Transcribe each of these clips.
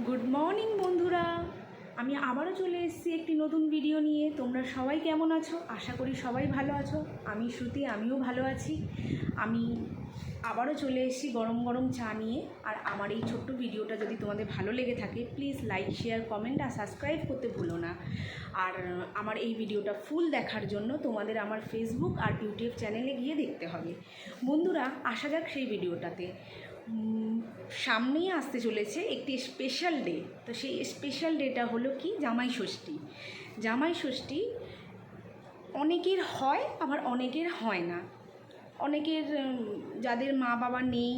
Good morning বন্ধুরা, আমি আবারও চলে এসেছি একটি নতুন ভিডিও নিয়ে। তোমরা সবাই কেমন আছো? আশা করি সবাই ভালো আছো। আমি শ্রুতি, আমিও ভালো আছি। আমি আবারও চলে এসেছি গরম গরম চা নিয়ে। আর আমার এই ছোট্ট ভিডিওটা যদি তোমাদের ভালো লেগে থাকে, প্লিজ লাইক, শেয়ার, কমেন্ট আর সাবস্ক্রাইব করতে ভুলো না। আর আমার এই ভিডিওটা ফুল দেখার জন্য তোমাদের আমার ফেসবুক আর ইউটিউব চ্যানেলে গিয়ে দেখতে হবে। বন্ধুরা, আসা যাক সেই ভিডিওটাতে। সামনেই আসতে চলেছে একটি স্পেশাল ডে। তো সেই স্পেশাল ডেটা হলো কি, জামাই ষষ্ঠী। জামাই ষষ্ঠী অনেকের হয়, আবার অনেকের হয় না। অনেকের যাদের মা বাবা নেই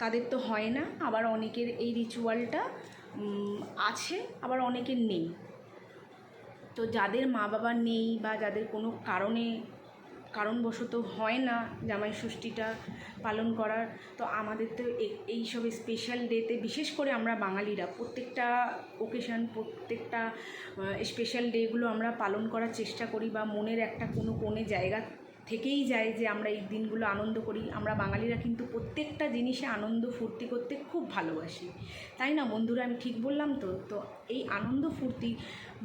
তাদের তো হয় না, আবার অনেকের এই রিচুয়ালটা আছে, আবার অনেকের নেই। তো যাদের মা বাবা নেই বা যাদের কোনো কারণবশত হয় না জামাই ষষ্ঠীটা পালন করার, তো আমাদের তো এইসব স্পেশাল ডেতে, বিশেষ করে আমরা বাঙালিরা প্রত্যেকটা ওকেশান, প্রত্যেকটা স্পেশাল ডেগুলো আমরা পালন করার চেষ্টা করি, বা মনের একটা কোনো জায়গা থেকেই যায় যে আমরা এই দিনগুলো আনন্দ করি। আমরা বাঙালিরা কিন্তু প্রত্যেকটা জিনিসে আনন্দ ফুর্তি করতে খুব ভালোবাসি, তাই না বন্ধুরা? আমি ঠিক বললাম তো? তো এই আনন্দ ফুর্তি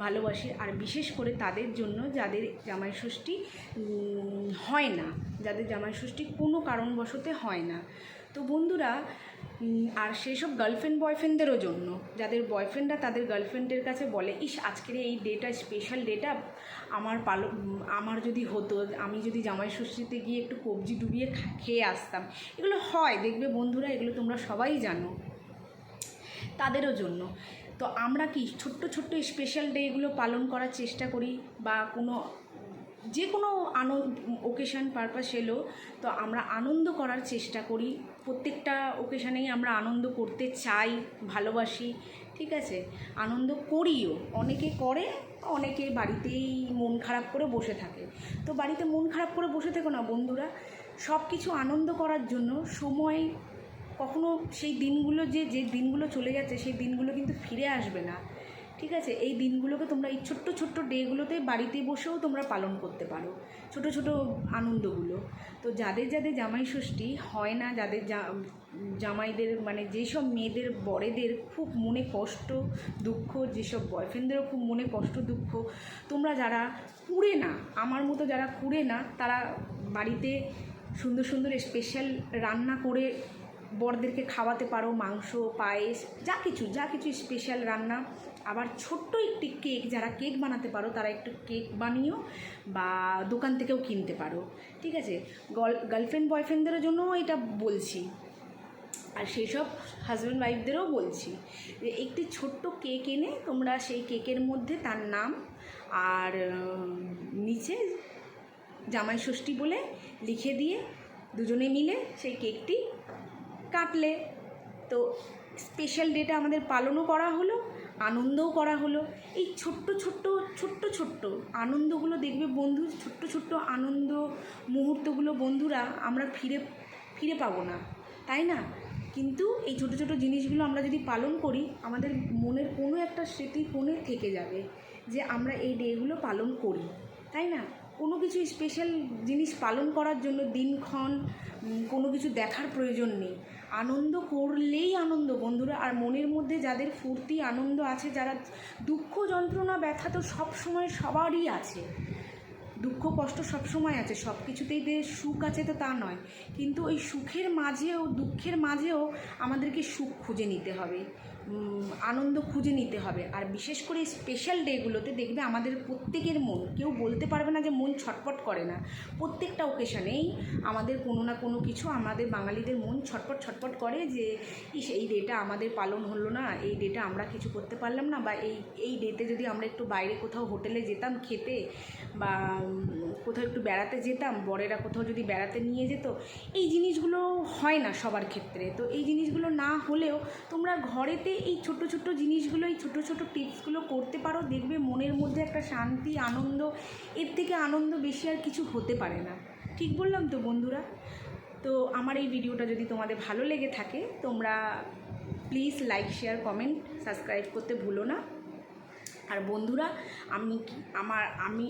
ভালোবাসি, আর বিশেষ করে তাদের জন্য যাদের জামাই ষষ্ঠী হয় না, যাদের জামাই ষষ্ঠী কোনো কারণবশত হয় না। তো বন্ধুরা, আর সেই সব গার্লফ্রেন্ড বয়ফ্রেন্ডদেরও জন্য, যাদের বয়ফ্রেন্ডরা তাদের গার্লফ্রেন্ডের কাছে বলে, ইস আজকের এই ডেটা, স্পেশাল ডেটা আমার যদি হতো, আমি যদি জামাই ষষ্ঠীতে গিয়ে একটু কবজি ডুবিয়ে খেয়ে আসতাম। এগুলো হয়, দেখবে বন্ধুরা, এগুলো তোমরা সবাই জানো, তাদেরও জন্য। তো আমরা কি ছোট্ট ছোট্ট স্পেশাল ডেগুলো পালন করার চেষ্টা করি, বা যে কোনো ওকেশান পারপাস এলো, তো আমরা আনন্দ করার চেষ্টা করি। প্রত্যেকটা ওকেশানেই আমরা আনন্দ করতে চাই, ভালোবাসি, ঠিক আছে? আনন্দ করিও, অনেকে করে, অনেকে বাড়িতেই মন খারাপ করে বসে থাকে। তো বাড়িতে মন খারাপ করে বসে থেকো না বন্ধুরা। সব কিছু আনন্দ করার জন্য সময়, কখনো সেই দিনগুলো যে দিনগুলো চলে যাচ্ছে, সেই দিনগুলো কিন্তু ফিরে আসবে না, ঠিক আছে? এই দিনগুলোকে তোমরা এই ছোট্ট ছোট্ট ডেগুলোতে বাড়িতে বসেও তোমরা পালন করতে পারো, ছোট ছোট আনন্দগুলো। তো যাদের যাদের জামাই ষষ্ঠী হয় না, যাদের জামাইদের মানে যেসব মেয়েদের বরেদের খুব মনে কষ্ট দুঃখ, যেসব বয়ফ্রেন্ডদেরও খুব মনে কষ্ট দুঃখ, তোমরা যারা কুড়ে না, আমার মতো যারা কুড়ে না, তারা বাড়িতে সুন্দর সুন্দর স্পেশাল রান্না করে বরদেরকে খাওয়াতে পারো। মাংস, পায়েস, যা কিছু স্পেশাল রান্না। আবার ছোট্ট একটি কেক, যারা কেক বানাতে পারো তারা একটু কেক বানিয়েও বা দোকান থেকেও কিনতে পারো, ঠিক আছে? গার্লফ্রেন্ড বয়ফ্রেন্ডদের জন্যও এটা বলছি, আর সেই সব হাজব্যান্ড ওয়াইফদেরও বলছি যে একটি ছোট্ট কেক এনে তোমরা সেই কেকের মধ্যে তার নাম আর নিচে জামাই ষষ্ঠী বলে লিখে দিয়ে দুজনে মিলে সেই কেকটি কাটলে, তো স্পেশাল ডেটা আমাদের পালনও করা হলো, আনন্দও করা হলো। এই ছোট্ট ছোট্ট ছোট্ট ছোট্ট আনন্দগুলো দেখবে বন্ধু, ছোট্ট ছোট্ট আনন্দ মুহূর্তগুলো বন্ধুরা আমরা ফিরে পাবো না, তাই না? কিন্তু এই ছোটো ছোটো জিনিসগুলো আমরা যদি পালন করি, আমাদের মনের কোনো একটা স্মৃতি কোণে থেকে যাবে যে আমরা এই ডেগুলো পালন করি, তাই না? কোনো কিছু স্পেশাল জিনিস পালন করার জন্য দিনক্ষণ কোনো কিছু দেখার প্রয়োজন নেই। আনন্দ করলেই আনন্দ বন্ধুরা। আর মনের মধ্যে যাদের ফুর্তি আনন্দ আছে, যারা দুঃখ যন্ত্রণা ব্যথা তো সবসময় সবারই আছে, দুঃখ কষ্ট সবসময় আছে, সব কিছুতেই যে সুখ আছে তো তা নয়, কিন্তু ওই সুখের মাঝেও, দুঃখের মাঝেও আমাদেরকে সুখ খুঁজে নিতে হবে, আনন্দ খুঁজে নিতে হবে। আর বিশেষ করে স্পেশাল ডেগুলোতে দেখবে আমাদের প্রত্যেকের মন, কেউ বলতে পারবে না যে মন ছটফট করে না। প্রত্যেকটা ওকেশানেই আমাদের কোনো না কোনো কিছু, আমাদের বাঙালিদের মন ছটফট করে যে এই ডেটা আমাদের পালন হলো না, এই ডেটা আমরা কিছু করতে পারলাম না, বা এই ডেতে যদি আমরা একটু বাইরে কোথাও হোটেলে যেতাম খেতে, বা কোথাও একটু বেড়াতে যেতাম, বরেরা কোথাও যদি বেড়াতে নিয়ে যেত। এই জিনিসগুলো হয় না সবার ক্ষেত্রে। তো এই জিনিসগুলো না হলেও তোমরা ঘরেতে এই ছোট ছোট জিনিসগুলো, এই ছোট ছোট টিপসগুলো করতে পারো, দেখবে মনের মধ্যে একটা শান্তি, আনন্দ, এর থেকে আনন্দ বেশি আর কিছু হতে পারে না। ঠিক বললাম তো বন্ধুরা? তো আমার এই ভিডিওটা যদি তোমাদের ভালো লেগে থাকে, তোমরা please like, share, comment, subscribe করতে ভুলো না। আর বন্ধুরা, আমি